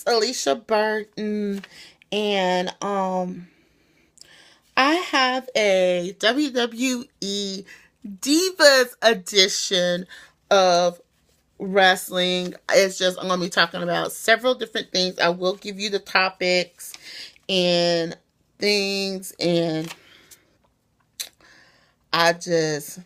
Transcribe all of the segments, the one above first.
Alicia Burton, and I have a WWE Divas edition of wrestling. It's just, I'm going to be talking about several different things. I will give you the topics and things, and I just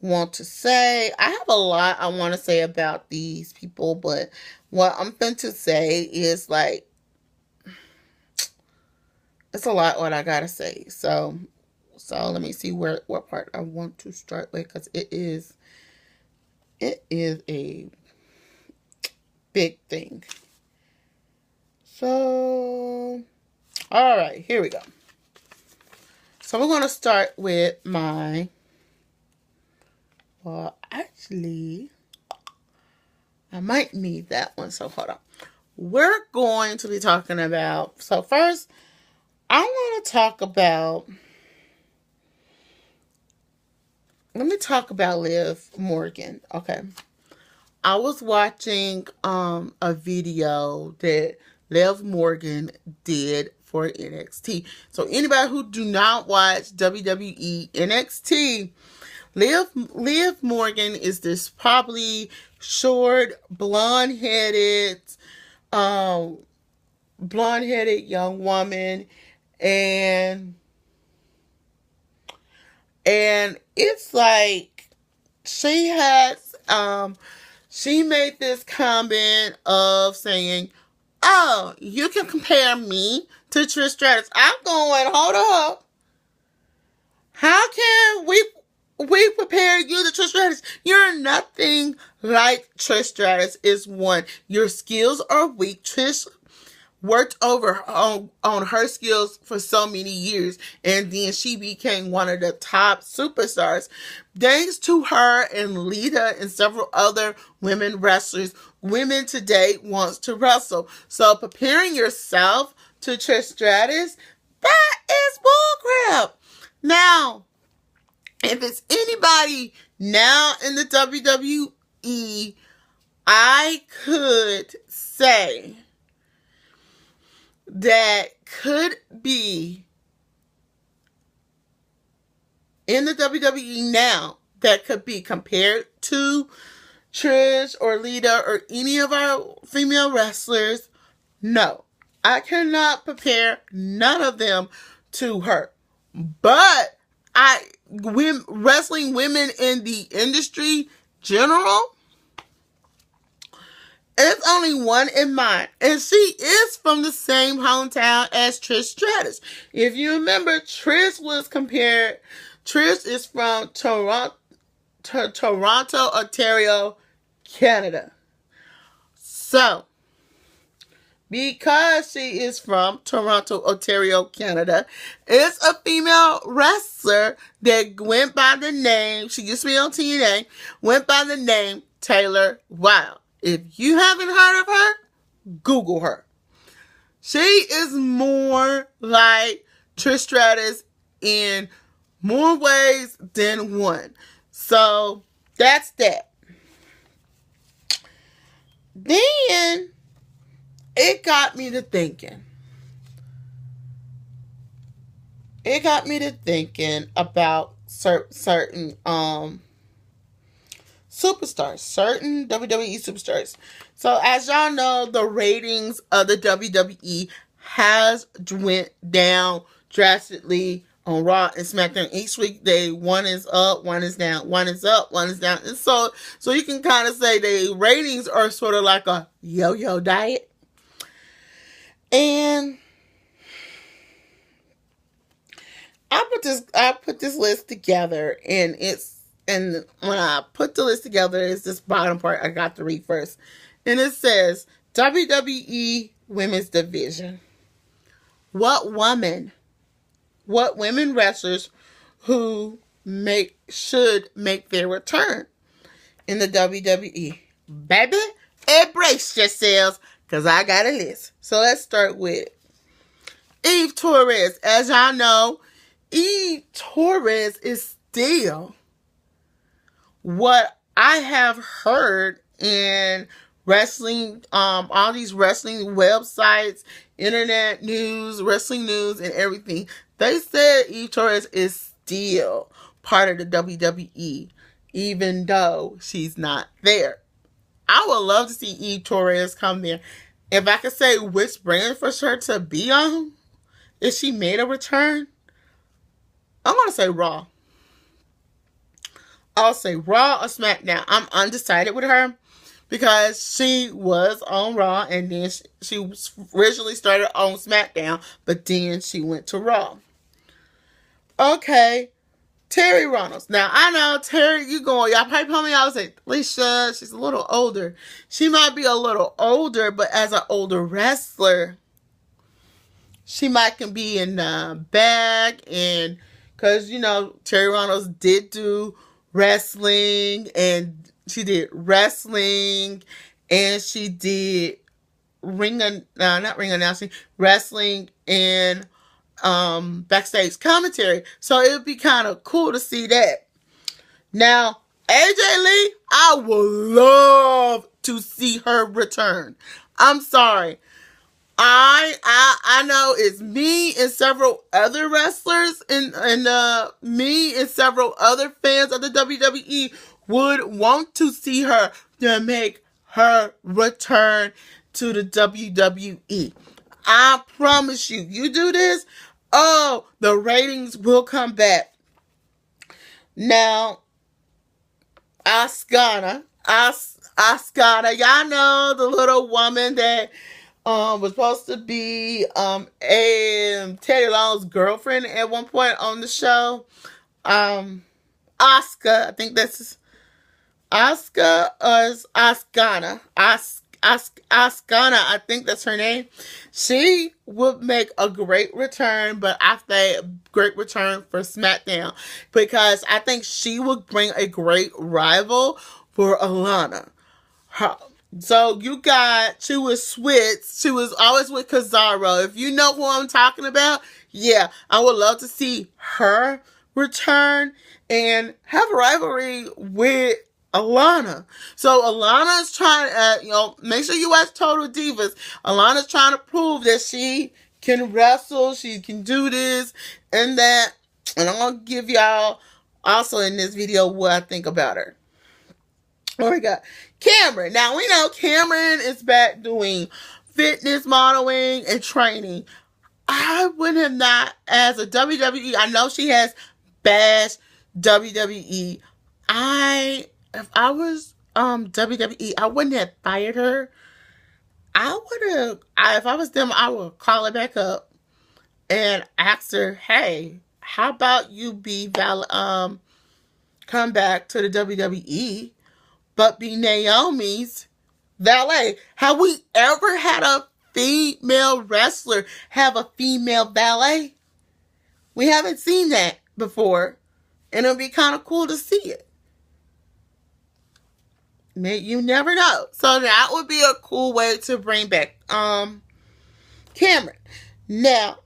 want to say, I have a lot I want to say about these people, but what I'm going to say is like, it's a lot what I gotta say. So let me see what part I want to start with, because it is a big thing. So, all right, here we go. So we're going to start with actually, I might need that one, so hold on. We're going to be talking about, so first, I want to talk about, let me talk about Liv Morgan, okay? I was watching a video that Liv Morgan did for NXT. So anybody who do not watch WWE NXT, Liv Morgan is this probably short, blonde-headed young woman, and it's like she has she made this comment of saying, "Oh, you can compare me to Trish Stratus." I'm going, hold up. How can we compare you to Trish Stratus? You're nothing like Trish Stratus. Is one. Your skills are weak. Trish worked over on her skills for so many years, and then she became one of the top superstars thanks to her and Lita and several other women wrestlers. Women today wants to wrestle, so preparing yourself to Trish Stratus, that is bullcrap. Now, if it's anybody now in the WWE, I could say that could be in the WWE now that could be compared to Trish or Lita or any of our female wrestlers. No, I cannot compare none of them to her. But wrestling women in the industry general, it's only one in mind, and she is from the same hometown as Trish Stratus. If you remember, Trish is from Toronto, Ontario, Canada. So, because she is from Toronto, Ontario, Canada, it's a female wrestler that went by the name, she used to be on TNA, went by the name Taylor Wilde. If you haven't heard of her, Google her. She is more like Trish Stratus in more ways than one. So, that's that. Then, it got me to thinking. About certain superstars, certain WWE superstars. So as y'all know, the ratings of the WWE has went down drastically on Raw and SmackDown. Each week, one is up, one is down, one is up, one is down. And so you can kind of say the ratings are sort of like a yo-yo diet. And I put this list together, and when I put the list together, it's this bottom part I got to read first. And it says, WWE Women's Division. What women wrestlers who should make their return in the WWE? Baby, embrace yourselves, because I got a list. So let's start with Eve Torres. As y'all know, Eve Torres is still, what I have heard and wrestling, all these wrestling websites, internet news, wrestling news, and everything. They said Eve Torres is still part of the WWE, even though she's not there. I would love to see Eve Torres come there. If I could say which brand for her to be on, if she made a return, I'm going to say Raw. I'll say Raw or SmackDown. I'm undecided with her because she was on Raw and then she originally started on SmackDown, but then she went to Raw. Okay, Terry Runnels. Now, I know, Terry, y'all probably told me, I was like, Alicia, she's a little older. She might be a little older, but as an older wrestler, she might can be in the bag, and because, Terry Runnels did do wrestling, and she did wrestling, and she did not ring announcing, wrestling and backstage commentary. So it would be kind of cool to see that. Now, AJ Lee, I would love to see her return. I'm sorry. I know it's me and several other wrestlers and me and several other fans of the WWE would want to see her to make her return to the WWE. I promise you, you do this, oh, the ratings will come back. Now, Asuka, y'all know the little woman that was supposed to be Teddy Long's girlfriend at one point on the show. Asuka, I think that's Asuka or Askana. Askana, I think that's her name. She would make a great return, but after a great return for SmackDown, because I think she would bring a great rival for Alana. So she was Swiss. She was always with Cesaro. If you know who I'm talking about, yeah, I would love to see her return and have a rivalry with Alana. So Alana's trying to, make sure you watch Total Divas. Alana's trying to prove that she can wrestle, she can do this and that. And I'm going to give y'all also in this video what I think about her. Oh my God. Cameron. Now we know Cameron is back doing fitness modeling and training. I would have not, as a WWE, I know she has bashed WWE. If I was WWE, I wouldn't have fired her. If I was them, I would call her back up and ask her, hey, how about you come back to the WWE, but be Naomi's valet? Have we ever had a female wrestler have a female valet? We haven't seen that before, and it'll be kind of cool to see it. You never know. So that would be a cool way to bring back Cameron. Now,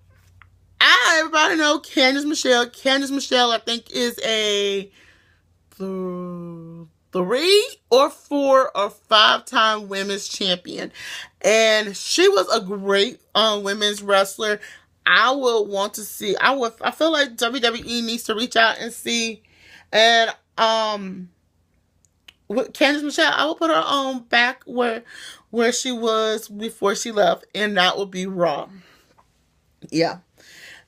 everybody know Candice Michelle. Candice Michelle, I think, is a 3 or 4 or 5-time women's champion. And she was a great women's wrestler. I would want to see. I feel like WWE needs to reach out and see. And with Candice Michelle, I will put her on back where she was before she left, and that would be Raw. Yeah.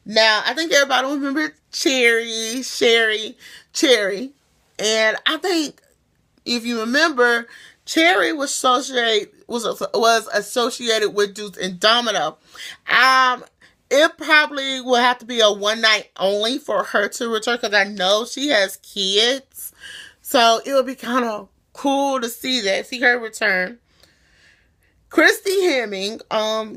Now, I think everybody will remember Cherry. And I think, if you remember, Cherry was associated with Deuce and Domino. It probably will have to be a one night only for her to return, because I know she has kids. So it would be kind of cool to see her return. Christy Hemme,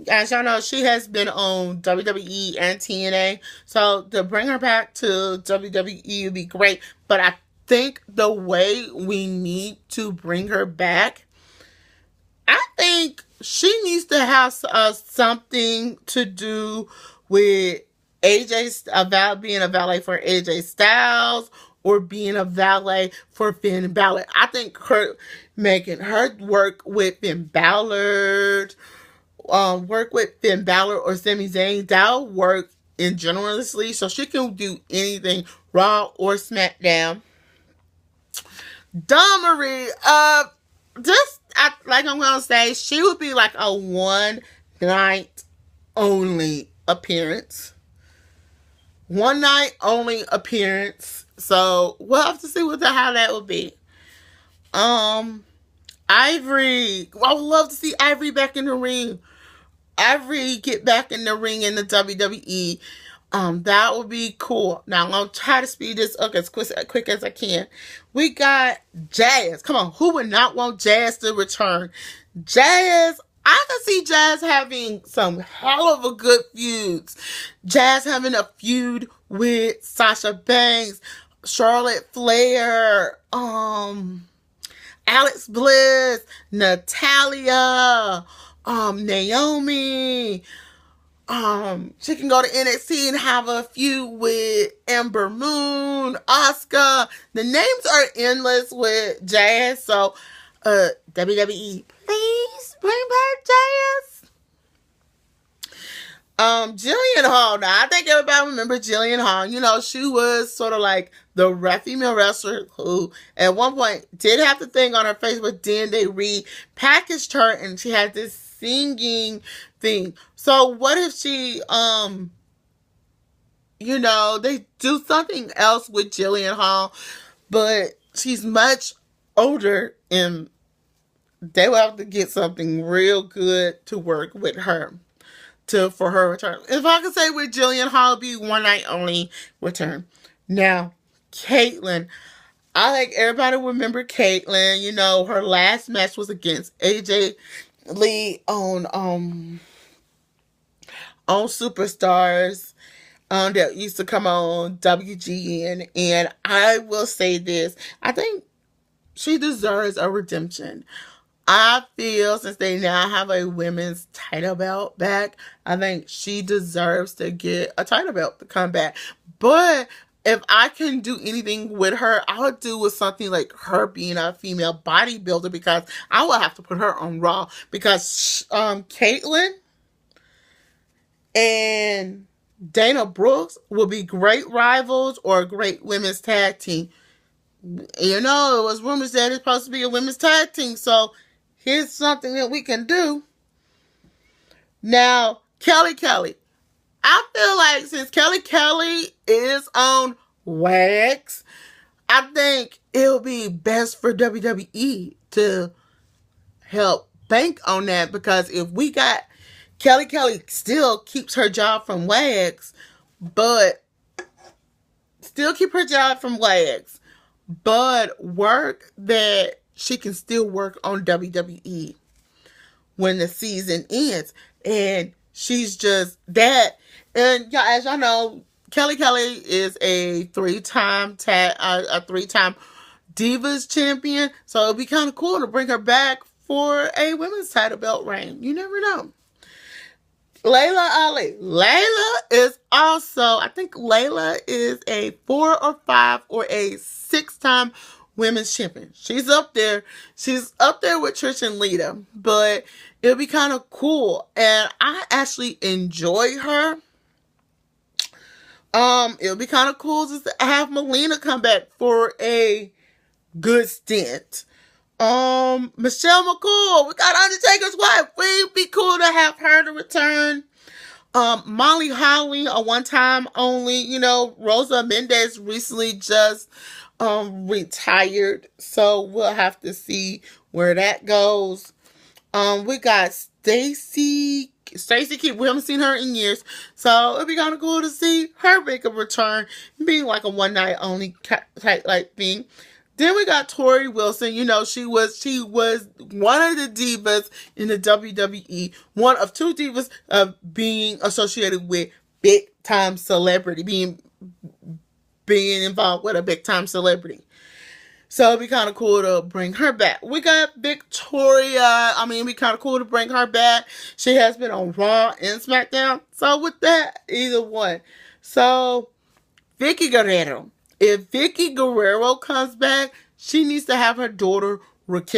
as y'all know, she has been on WWE and TNA. So to bring her back to WWE would be great. But I think the way we need to bring her back, I think she needs to have something to do with being a valet for AJ Styles, or being a valet for Finn Balor. I think making her work with Finn Balor, or Sami Zayn, that'll work in generously, so she can do anything, Raw or SmackDown. Marie, like I'm gonna say, she would be like a one night only appearance. One night only appearance. So we'll have to see how that would be. Ivory. I would love to see Ivory back in the ring. Ivory get back in the ring in the WWE. That would be cool. Now I'm gonna try to speed this up as quick as I can. We got Jazz. Come on, who would not want Jazz to return? Jazz, I can see Jazz having some hell of a good feuds. Jazz having a feud with Sasha Banks, Charlotte Flair, Alex Bliss, Natalia, Naomi. She can go to NXT and have a feud with Ember Moon, Asuka. The names are endless with Jazz. So, WWE, please bring back Jazz. Jillian Hall. Now, I think everybody remember Jillian Hall. You know, she was sort of like the ref female wrestler who, at one point, did have the thing on her face, but then they repackaged her and she had this singing thing. So what if she, they do something else with Jillian Hall, but she's much older and they will have to get something real good to work with her for her return. If I could say with Jillian Hall, it'd be one night only return. Now, Caitlyn. I think everybody remember Caitlyn. You know, her last match was against AJ Lee on Superstars that used to come on WGN, and I will say this, I think she deserves a redemption. I feel since they now have a women's title belt back, I think she deserves to get a title belt to come back. But if I can do anything with her, I would do with something like her being a female bodybuilder, because I will have to put her on Raw, because Caitlyn and Dana Brooks will be great rivals or a great women's tag team. You know, it was rumors that it's supposed to be a women's tag team, so here's something that we can do. Now, Kelly. I feel like since Kelly is on wax, I think it'll be best for WWE to help bank on that, because if we got Kelly still keeps her job from wax, but work that she can still work on WWE when the season ends. And she's just that. And yeah, as y'all know, Kelly is a three-time Divas champion. So it'd be kind of cool to bring her back for a women's title belt reign. You never know. Layla Ali. Layla is also, I think Layla is a 4 or 5 or a 6-time women's champion. She's up there. She's up there with Trish and Lita. But it'll be kind of cool. And I actually enjoy her. It'll be kind of cool to have Melina come back for a good stint. Michelle McCool, we got Undertaker's wife. It'd be cool to have her to return. Molly Holly, a one-time only. You know, Rosa Mendez recently just retired, so we'll have to see where that goes. We got Stacy Keith. We haven't seen her in years, so it'd be kind of cool to see her make a return, being like a one-night only type like thing. Then we got Tori Wilson. You know, she was one of the divas in the WWE, one of 2 divas being associated with big time celebrity, being involved with a big time celebrity. So it'd be kind of cool to bring her back. We got Victoria. It'd be kind of cool to bring her back. She has been on Raw and SmackDown. So with that, either one. So Vicky Guerrero. if Vicky Guerrero comes back, she needs to have her daughter Raquel